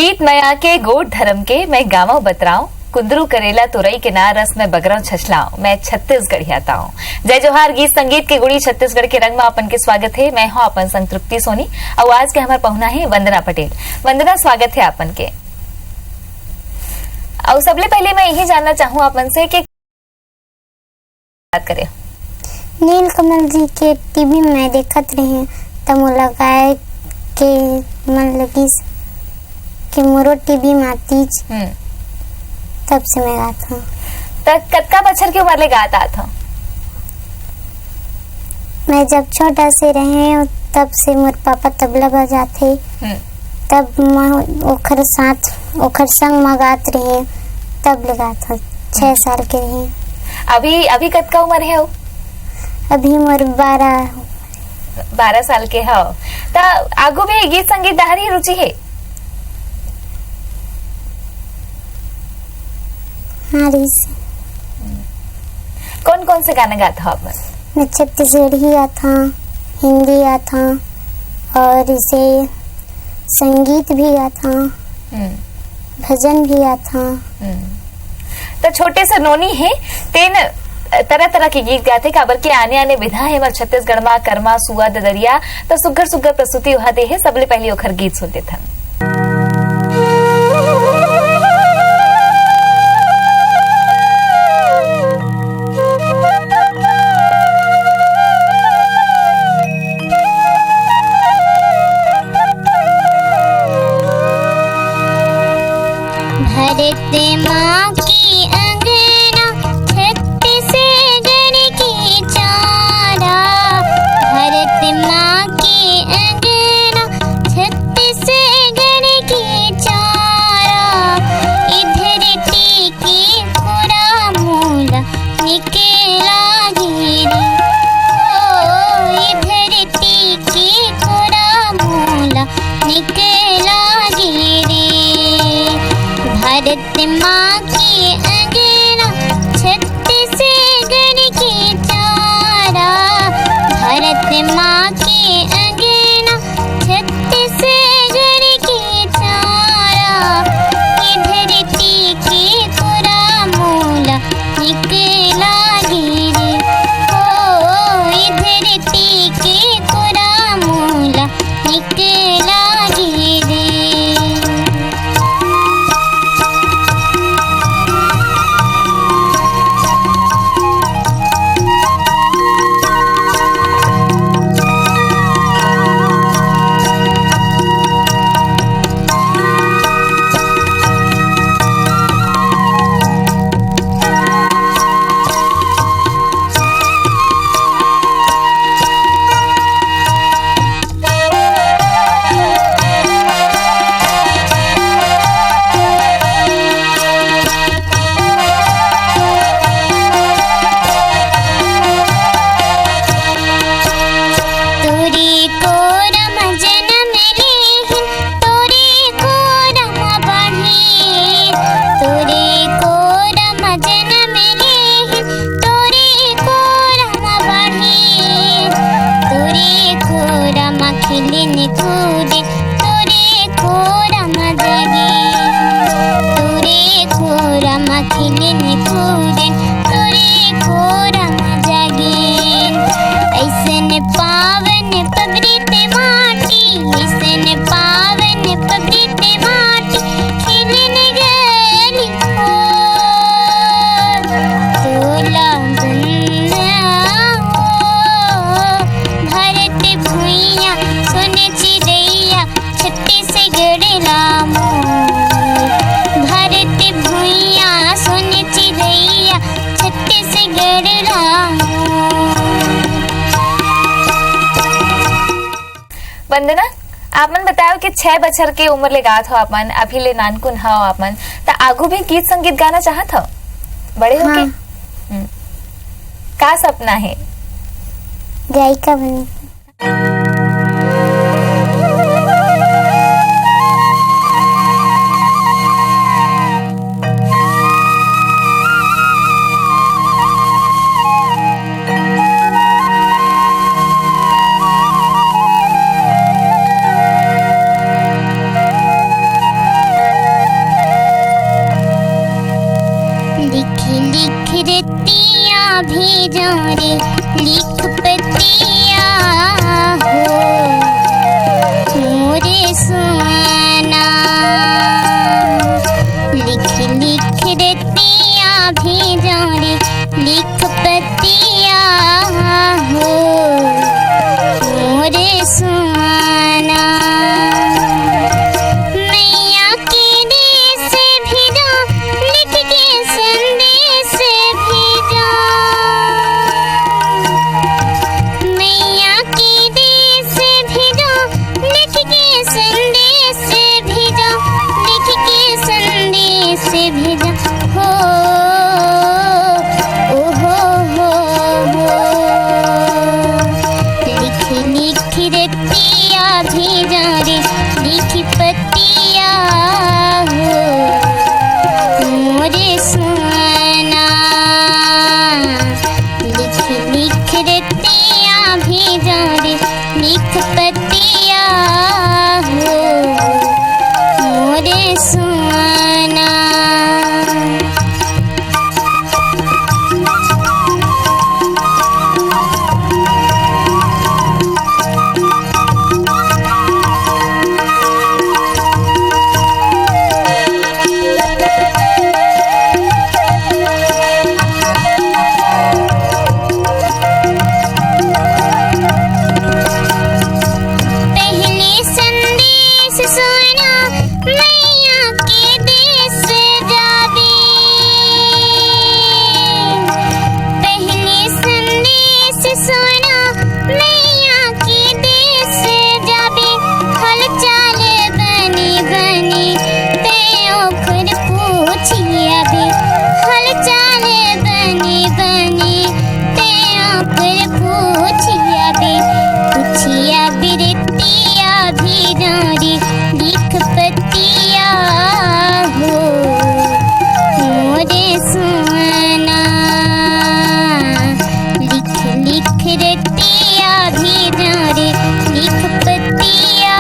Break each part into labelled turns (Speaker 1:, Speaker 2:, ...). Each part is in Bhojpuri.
Speaker 1: गीत मैं आके गोट धर्म के मैं गाँव बतराऊं, कुंदरू करेला तुरई के ना रस में बगरा छछलाऊं, मैं छत्तीसगढ़ आता हूँ। जय जोहार। गीत संगीत के गुड़ी छत्तीसगढ़ के रंग में अपन के स्वागत है। मैं हूँ अपन संग तृप्ति सोनी और आज के हमारे पहुना है वंदना पटेल। वंदना, स्वागत है अपन के। और सबले पहले मैं यही जानना चाहूँ अपन से कि बात करें
Speaker 2: नीलकमल जी के टीवी में देखत रहे तब मोला गाय के मन लगी कि मोरो टीवी में आतीज, तब से मैं गाता हूँ।
Speaker 1: तब कतका बच्चर की उम्र ले गाता था?
Speaker 2: मैं जब छोटा से रहे तब से मोर पापा तबला बजाते, तब मैं ओखर साथ ओखर संग में गात रहे, तब ले गाता। 6 साल के रहे।
Speaker 1: अभी कतका उम्र है?
Speaker 2: अभी मोर 12
Speaker 1: साल के हो। ता आगू भी गीत संगीत दाहरी रुचि है?
Speaker 2: हाँ।
Speaker 1: कौन कौन से गाना गाता हो आप?
Speaker 2: मैं छत्तीसगढ़ी आता, हिंदी आता और इसे संगीत भी आता, भजन भी आता।
Speaker 1: तो छोटे से नोनी है तेन तरह तरह के गीत गाते काबर के आने आने विधा है मर छत्तीसगढ़ में कर्मा सुआ ददरिया तो सुघर सुघर प्रस्तुति वहां है। सबले पहले ओखर गीत सुनते थे।
Speaker 2: भारत माँ की अंगना छत्तीसगढ़ की चारा, भारत माँ की अंगना छत्तीसगढ़ की चारा, इधर टीकी पूरा मूला निकला गिरी, इधर टीकी पूरा मूला निकला गिरी। भारत माँ की अंगना छत्तीसगढ़ की चारा, भारत माँ की अंगना छत्तीसगढ़ की चारा, इधर टीकी पूरा मूला निकला गिरी, इधर टीकी पूरा मूला निकला गिरी।
Speaker 1: वंदना, आपन बताओ कि 6 बछर के उम्र ले गात हो आपन, अभी ले नानकुन हो आपन, तो आगू भी गीत संगीत गाना चाहत हो बड़े होके? हाँ। का सपना है?
Speaker 2: गायिका बनी। लिख रतिया भेजो रे लिख पतिया हो मोरे सोना लिख लिख रतिया भेजो रे लिख पतिया हो मोरे सोना मैया के देश भेजो लिख के संदेश भेजो मैया के देश भेजो लिख के संदेश भेजो लिख के संदेश भेजो हो ओ हो लिख लिख रतिया भेजो रे लिख पतिया हो मोरे सोना लिख लिख रतिया भेजो रे लिख पतिया हो मोरे सोना पहले संदेश सोना मैया के देश जावे पहले संदेश सोना मैया के देश जावे हल चाल बनी बनी ते ओखर पूछिया बे हल चाल बनी बनी ते ओखर पूछिया बे पूछिया बिरतिया भेजो रे लिख पतिया हो मोरे सोना लिख लिख रतिया भेजो रे लिख पतिया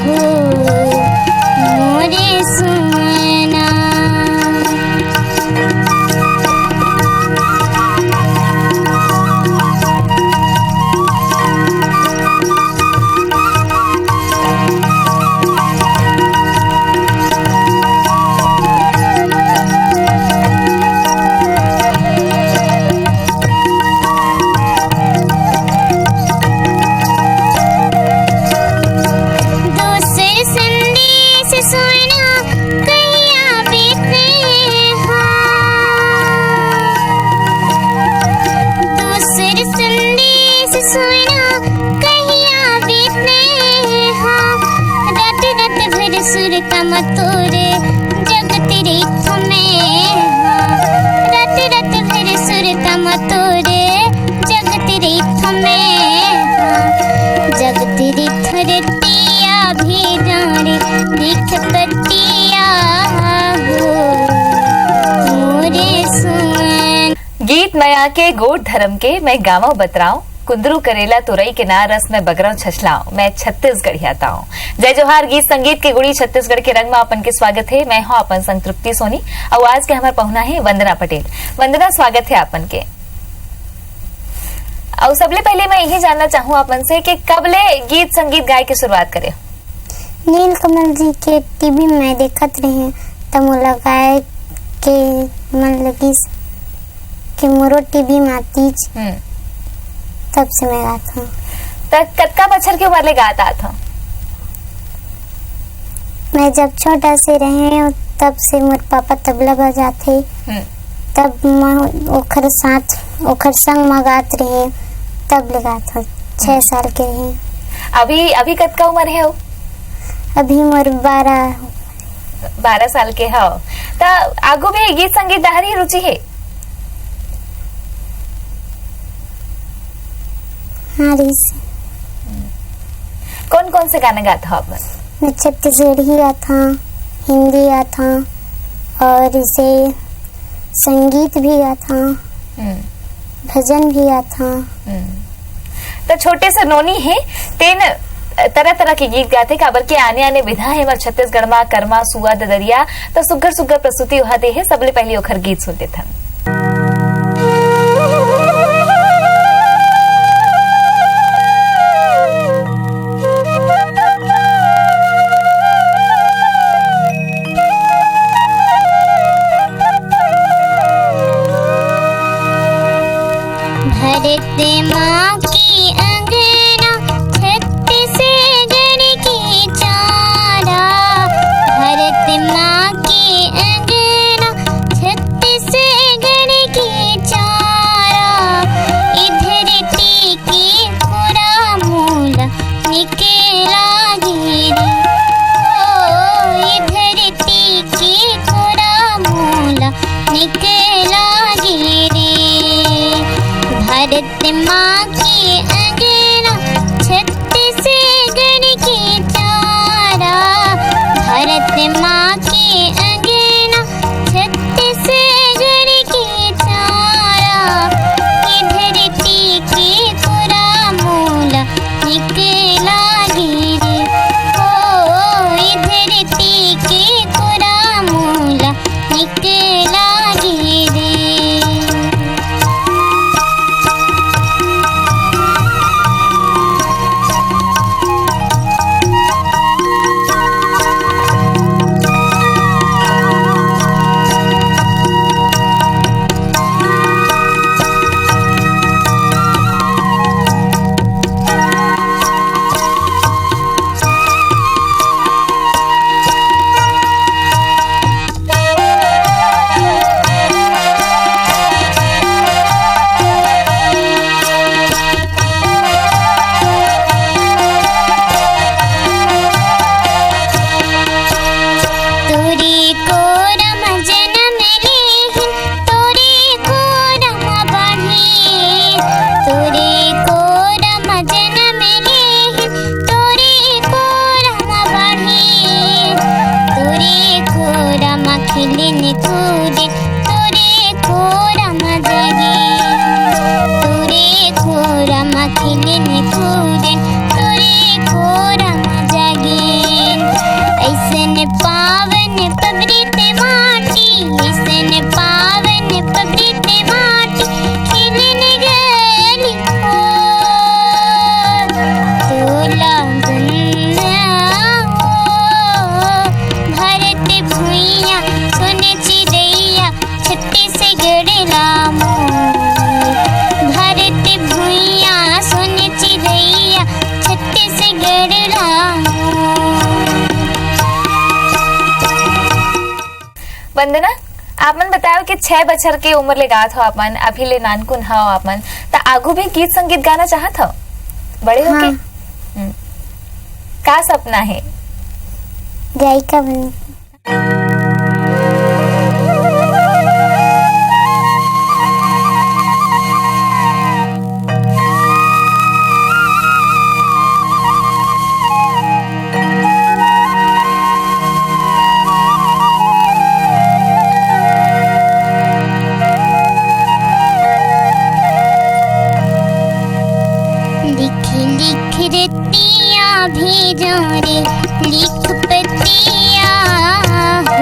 Speaker 2: हो मोरे सोना दूसर संदेश सोना कहिया बीते दूसर संदेश सोना कहिया बीते रात रात भर सुर तम तोरे जग तेरे में रात रात भर सुर तम तोरे जग तेरे में जग तेरी धरतिया भेजो रे लिख पतिया हो मोरे सोना
Speaker 1: गीत मया के गोट धर्म के मैं गाँव बतराऊं कुंदरू करेला तुरई के ना रस में बगराव छछलाऊं मैं छत्तीसगढ़िया ताऊं। जय जोहार गीत संगीत के गुड़ी छत्तीसगढ़ के रंग में अपन के स्वागत है। मैं हूं अपन संग तृप्ति सोनी और आज के हमारे पहुना है वंदना पटेल। वंदना, स्वागत है अपन के। और सबले पहले मैं यही जानना चाहूँ अपन से कि कबले गीत संगीत गाय की शुरुआत करे?
Speaker 2: नीलकमल जी के टीवी में देखत रहे तब मोला गाय के मन लगी कि मोरो टीवी में आतीज तब से मैं गाता हूँ।
Speaker 1: तब कतका बछर के उम्र ले गाता था?
Speaker 2: मैं जब छोटा से रहे तब से मोर पापा तबला बजाते तब मैं ओखर संग में गात रहे तब लगात हूँ। 6 साल के रहे।
Speaker 1: अभी कतका उम्र है हो?
Speaker 2: अभी मोर
Speaker 1: 12 साल के हो। तो आगू भी गीत संगीत दाहरी रुचि है?
Speaker 2: हाँ
Speaker 1: कौन कौन से गाने गाता हो आप?
Speaker 2: मैं छत्तीसगढ़ी गाता हूँ, हिंदी गाता हूँ और इसे संगीत भी गाता हूँ, भजन भी गाता हूँ।
Speaker 1: तो छोटे से नोनी है तेन तरह तरह के गीत गाते काबर के आने आने विधा है मर छत्तीसगढ़ में कर्मा सुआ ददरिया तो सुगर सुगर प्रस्तुति वहा दे है सबले पहले ओखर गीत सुनते थे।
Speaker 2: भरत माँ की अंगना छत्तीसगढ़ की चारा। भरत माँ की अंगना छत्तीसगढ़ की चारा। इधर टीकी पूरा मूला निकला गिरी। इधर टीकी पूरा मूला निकला गिरी। भरत माँ की अंगना छत्तीसगढ़ की चारा। भरत माँ की अंगना छत्तीसगढ़ की चारा। इधर टीकी पूरा मूला निकला गिरी। इधर टीकी पूरा मूला निकला गिरी। तोरी को रम जन्म लेहिन, तोरी को रम बढ़ी। तोरी को रम जन्म लेहिन, तोरी को रम बढ़ी। तोरी को रम खिलिन कूदिन, तोरी को रम जगी। तोरी को रम खिलिन कूदिन, तोरी को रम जगी। ऐसन पावन पवित्र माटी, ऐसन पावन पवित्र माटी खिलन गली हो। तोला दुनिया हो। भरत भुइया सुन चिड़ैया छत्तीसगढ़ लामो। भरत भुइया सुन चिड़ैया छत्तीसगढ़ लामो।
Speaker 1: वंदना, आपमन बताओ कि 6 बछर के उम्र ले गात हो आपमन, अभी ले नानकुन हो आपमन, त आगू भी गीत संगीत गाना चाहत हो बड़े होके?
Speaker 2: हाँ।
Speaker 1: का सपना है?
Speaker 2: गायिका बन। लिख लिख रतिया भेजो रे, लिख पतिया हो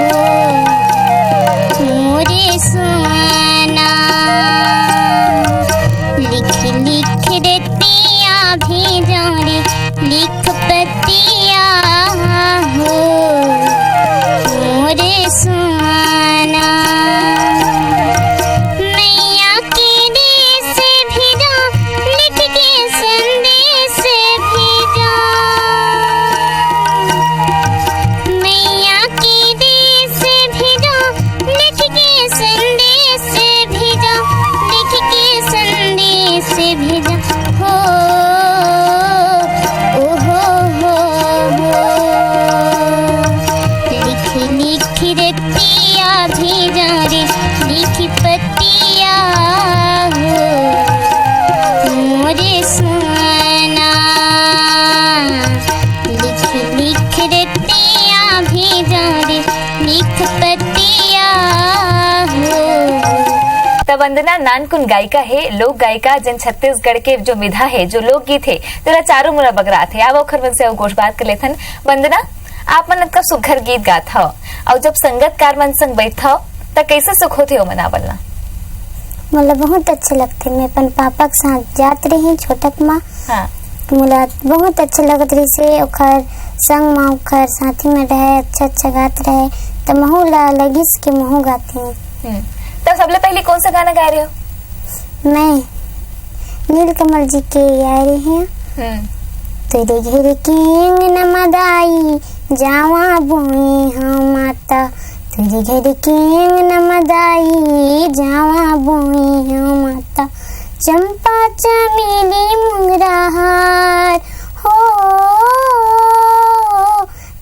Speaker 2: मोरे सुना। लिख लिख रतिया भेजो रे, लिख पतिया हो मोरे सुना। मैया के देश भेजो, लिख के संदेश भेजो। मैया के देश भेजो, लिख के संदेश भेजो। लिख के संदेश भेजो हो। ओ हो। लिख लिख रतिया भेजो रे, लिख पतिया हो मोरे सुना। लिख लिख रतिया भेजो रे, लिख पतिया हो।
Speaker 1: त वंदना नानकुन गायिका है, लोक गायिका जिन छत्तीसगढ़ के जो विधा है, जो लोकगीत है, तेरा चारों मुरा बगरा थे। अब ओखर मन से गोश बात कर लेथन। वंदना, आप मन का सुघर गीत गात हो और जब संगतकार मन संग बैठ हो त कैसे सुख होते हो मनावलना?
Speaker 2: मला बहुत अच्छे लगते। मैं अपन पापा के साथ जात रही छोटक माँ।
Speaker 1: हाँ।
Speaker 2: मला बहुत अच्छा लगत रही से ओखर संग माँ ओखर साथी में रहे, अच्छा अच्छा गात रहे तो महू ला लगिस के महू गाती हूँ।
Speaker 1: तब सबले पहले कौन सा गाना गा रहे हो?
Speaker 2: मैं नीलकमल जी के आ रहे हैं। तेरे घर की अंगन मदाई जावा बोए हम माता, तेरे घर की अंगन मदाई जावा बोए हम माता, चंपा चमेली मोगरा हार हो,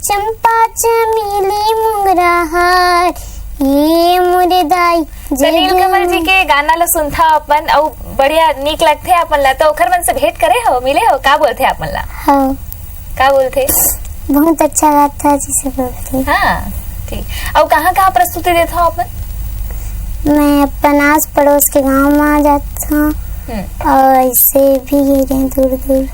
Speaker 2: चंपा चमेली मोगरा हार ये मोरे दाई।
Speaker 1: नीलकमल जी के गाना ला सुनथा अपन और बढ़िया नीक लगथे अपन ला, तो ओखर मन से भेंट करे हो, मिले हो, का बोलथे अपन ला?
Speaker 2: हाँ,
Speaker 1: का बोलथे?
Speaker 2: बहुत अच्छा गाता जिसे बोलते।
Speaker 1: हाँ ठीक। और कहाँ कहाँ प्रस्तुति देता हो अपन?
Speaker 2: मैं अपन आस पड़ोस के गांव में आ जाता हूँ और ऐसे भी गए हैं दूर दूर।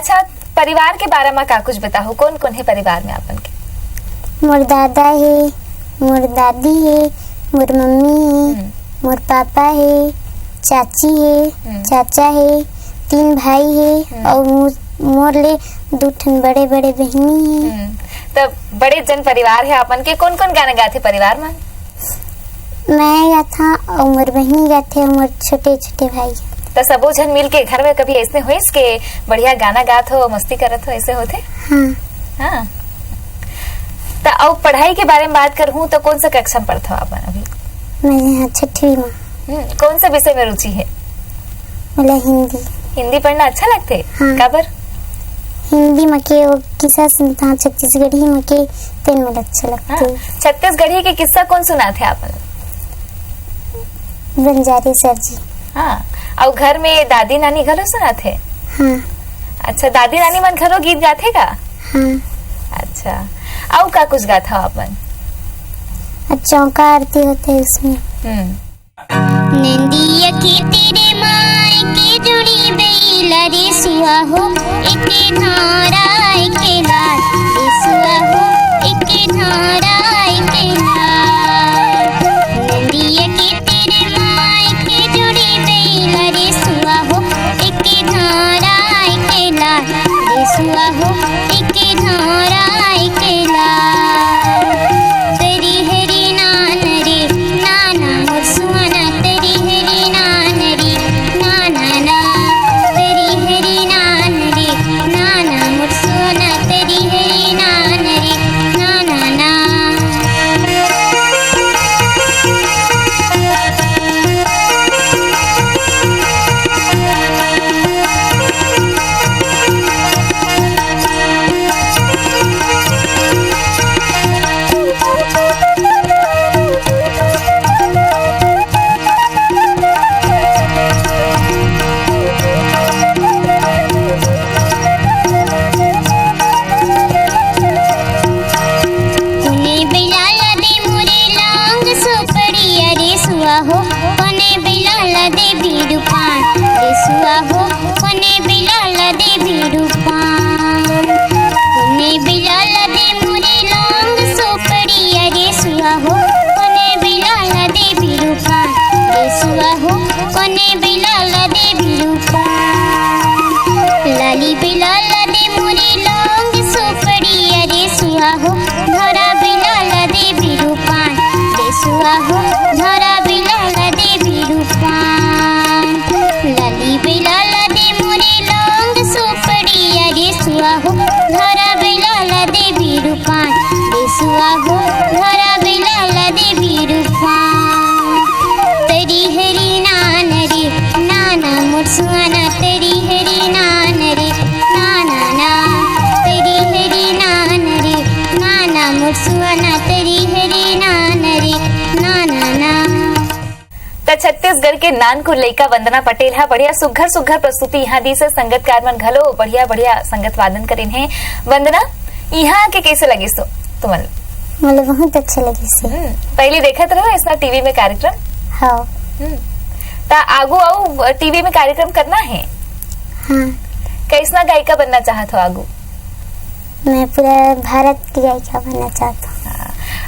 Speaker 1: अच्छा, परिवार के बारे में का कुछ बताओ, कौन कौन है परिवार में आपन के?
Speaker 2: मोर दादा है, मोर दादी है, मोर मम्मी है, मोर पापा है, चाची है, चाचा है, 3 भाई है और मोर ले 2 ठन बड़े बड़े बहनी है।
Speaker 1: तब बड़े जन परिवार है आपन के। कौन कौन गाना गाते परिवार में?
Speaker 2: मैं गाथा और मोर बहनी गाथे और मोर छोटे छोटे भाई।
Speaker 1: तो सबो जन मिल के घर में कभी ऐसे हुई के बढ़िया गाना गात हो, मस्ती करत हो, ऐसे होते? हाँ। तो अब पढ़ाई के बारे में बात करूँ तो कौन सा कक्षा में पढ़ते हो आप अभी?
Speaker 2: मैं यहाँ 6वीं में।
Speaker 1: कौन सा विषय में रुचि है?
Speaker 2: मला हिंदी।
Speaker 1: हिंदी पढ़ना अच्छा लगते?
Speaker 2: हाँ।
Speaker 1: काबर?
Speaker 2: हिंदी में के वो किस्सा सुनता, छत्तीसगढ़ी में के तेन मला अच्छा लगते।
Speaker 1: हाँ। छत्तीसगढ़ी के किस्सा कौन सुना थे आपने?
Speaker 2: बंजारे सर जी।
Speaker 1: हाँ। और घर में दादी नानी घरों सुना थे?
Speaker 2: हाँ।
Speaker 1: अच्छा, दादी नानी मन घरों गीत गाते का?
Speaker 2: हाँ।
Speaker 1: अच्छा, और का कुछ गाथा आपन?
Speaker 2: चौका आरती होते उसमें।
Speaker 3: नंदिया के तेरे माई के जुड़ी बेला रे सुआ हो, एक धारा के लाल रे सुआ हो, एक धारा के लाल। नंदिया के तेरे माई के जुड़ी बेला रे सुआ हो, एक धारा के लाल रे सुआ हो, एक धारा के लाल। तेरी हरी नान रे नाना मोर सुहाना, तेरी हरी नान रे नाना ना, तेरी हरी नान रे नाना मोर सुहाना, तेरी हरी नान रे नाना ना। कोने बिलाला दे मोरे लांग सोपड़िया रे सुआ हो, कोने बिलाला दे भीड़ू पान रे सुआ हो, कोने बिलाला दे भीड़ू पान। कोने बिलाला दे मोरे लांग सोपड़िया रे सुआ हो, कोने बिलाला दे भीड़ू पान रे सुआ हो, कोने बिलाला दे भीड़ू पान। लाली बिलाला दे मोरे लांग सोपड़िया रे सुआ हो, धरा बिलाला दे भीड़ू पान रे सुआ हो, धरा बिलाला दे भीड़ू पान। लाली बिलाला दे मोरे लांग सोपड़िया रे सुआ हो, धरा बिलाला दे भीड़ू पान रे सुआ हो, धरा बिलाला दे भीड़ू पान। तेरी हरी नान रे नाना मोर सुहाना, तेरी हरी नान रे नाना ना, तेरी हरी नान रे नाना मोर सुहाना, तेरी हरी नान रे नाना ना।
Speaker 1: तो छत्तीसगढ़ के नानकुर लइका वंदना पटेल हा बढ़िया सुघर सुघर प्रस्तुति यहाँ दी से संगतकार मन घलो बढ़िया बढ़िया संगत वादन करीन है। वंदना, यहाँ के कैसे लगी सो तुमन?
Speaker 2: मला बहुत अच्छा लगी से।
Speaker 1: पहले देखत रहो ऐसा टीवी में कार्यक्रम?
Speaker 2: हाँ।
Speaker 1: ता आगू आओ टीवी में कार्यक्रम करना है?
Speaker 2: हाँ।
Speaker 1: कैसना गायिका बनना चाहत हो आगू?
Speaker 2: मैं पूरा भारत की गायिका बनना चाहता हूँ।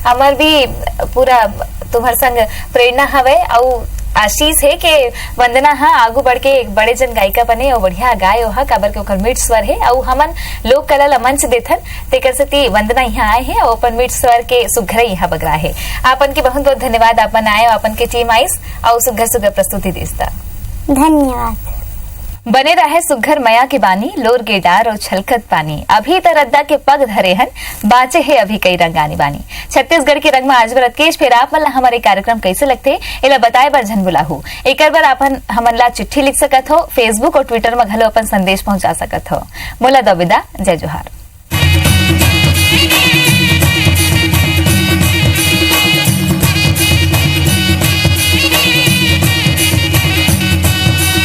Speaker 1: हमार भी पूरा तुम्हार संग प्रेरणा हवे और आशीष है कि वंदना हाँ आगू बढ़ के एक बड़े जन गायिका बने और बढ़िया गाय हो काबर के ओकर मीठ स्वर है और हमन लोक कला ला मंच देथन तेकर सेती वंदना यहाँ आए हैं और अपन मीठ स्वर के सुघर यहाँ बगरा है। आपन के बहुत बहुत धन्यवाद, आपन आए और अपन के टीम आइस और सुघर सुघर प्रस्तुति दिसता।
Speaker 2: धन्यवाद।
Speaker 1: बने रहे सुघर मया के बानी, लोर के डार और छलकत पानी, अभी त रद्दा के पग धरे हन, बाचे है अभी कई रंगानी बानी। छत्तीसगढ़ के रंग में आज बरत केश फिर आप मन हमारे कार्यक्रम कैसे लगते एला बताए बर झन बुलाहू। एक बार आपन हमन ला चिट्ठी लिख सकत हो, फेसबुक और ट्विटर में घलो अपन संदेश पहुंचा सकत हो। मोला दबिदा, जय जोहार।